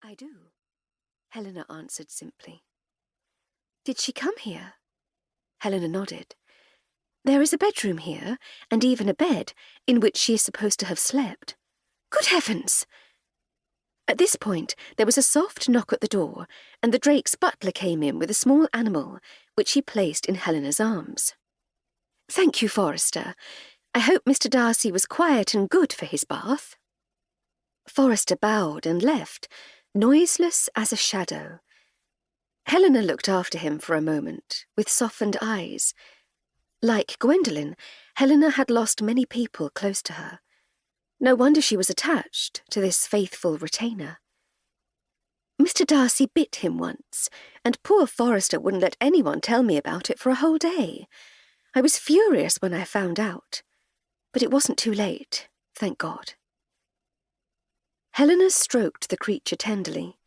"I do," Helena answered simply. "Did she come here?" Helena nodded. "There is a bedroom here, and even a bed, in which she is supposed to have slept." "Good heavens!" At this point, there was a soft knock at the door, and the Drake's butler came in with a small animal, which he placed in Helena's arms. "Thank you, Forrester. I hope Mr. Darcy was quiet and good for his bath." Forrester bowed and left, noiseless as a shadow. Helena looked after him for a moment, with softened eyes. Like Gwendolen, Helena had lost many people close to her. No wonder she was attached to this faithful retainer. Mr. Darcy bit him once, and poor Forrester wouldn't let anyone tell me about it for a whole day. I was furious when I found out, but it wasn't too late, thank God. Helena stroked the creature tenderly.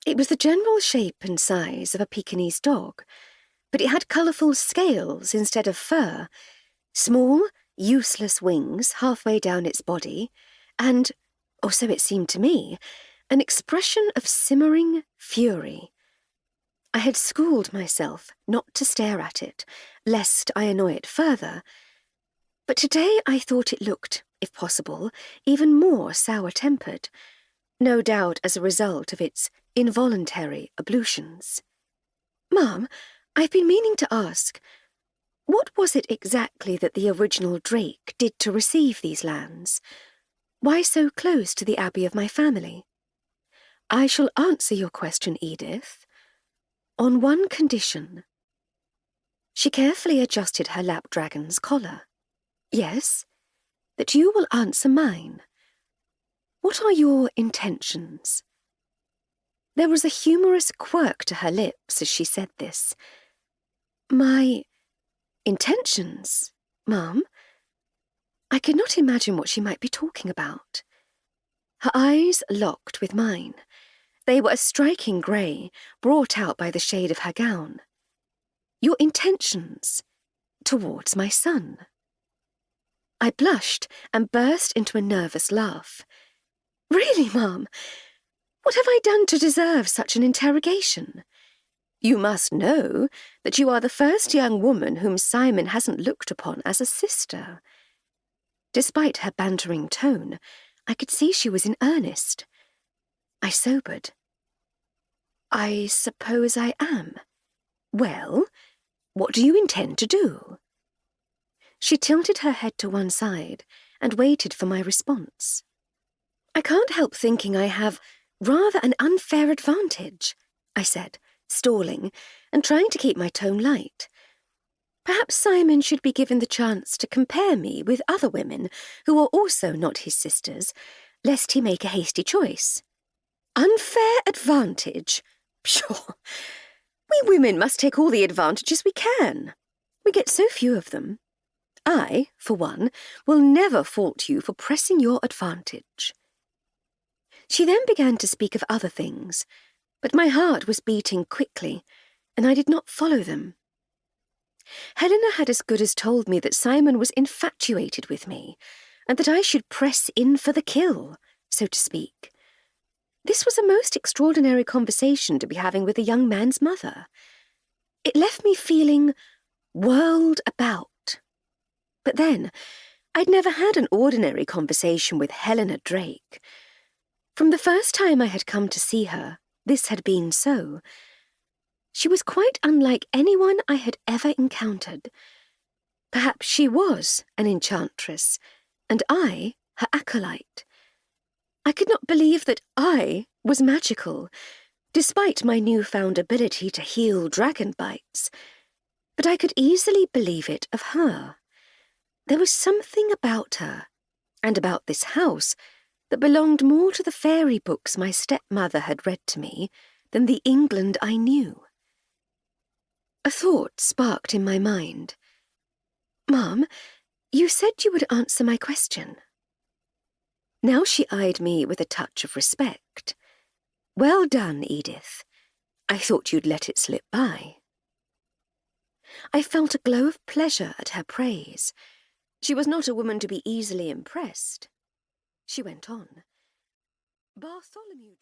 It was the general shape and size of a Pekingese dog, but it had colourful scales instead of fur, small, useless wings halfway down its body, and, or so it seemed to me, an expression of simmering fury. I had schooled myself not to stare at it, lest I annoy it further, but today I thought it looked, if possible, even more sour-tempered, no doubt as a result of its involuntary ablutions. "Ma'am, I've been meaning to ask, what was it exactly that the original Drake did to receive these lands? Why so close to the Abbey of my family?" "I shall answer your question, Edith, on one condition." She carefully adjusted her lapdragon's collar. "Yes, that you will answer mine. What are your intentions?" There was a humorous quirk to her lips as she said this. "My intentions, ma'am?" I could not imagine what she might be talking about. Her eyes locked with mine. They were a striking grey, brought out by the shade of her gown. "Your intentions towards my son." I blushed and burst into a nervous laugh. "Really, ma'am? What have I done to deserve such an interrogation? You must know that you are the first young woman whom Simon hasn't looked upon as a sister." Despite her bantering tone, I could see she was in earnest. I sobered. "I suppose I am. Well, what do you intend to do?" She tilted her head to one side and waited for my response. "I can't help thinking I have rather an unfair advantage," I said, stalling and trying to keep my tone light. "Perhaps Simon should be given the chance to compare me with other women who are also not his sisters, lest he make a hasty choice." "Unfair advantage? Pshaw! We women must take all the advantages we can. We get so few of them. I, for one, will never fault you for pressing your advantage." She then began to speak of other things, but my heart was beating quickly, and I did not follow them. Helena had as good as told me that Simon was infatuated with me, and that I should press in for the kill, so to speak. This was a most extraordinary conversation to be having with a young man's mother. It left me feeling whirled about. But then, I'd never had an ordinary conversation with Helena Drake. From the first time I had come to see her, this had been so. She was quite unlike anyone I had ever encountered. Perhaps she was an enchantress, and I her acolyte. I could not believe that I was magical, despite my newfound ability to heal dragon bites, but I could easily believe it of her. There was something about her, and about this house, that belonged more to the fairy books my stepmother had read to me than the England I knew. A thought sparked in my mind. "Ma'am, you said you would answer my question." Now she eyed me with a touch of respect. "Well done, Edith. I thought you'd let it slip by." I felt a glow of pleasure at her praise. She was not a woman to be easily impressed. She went on. "Bartholomew..."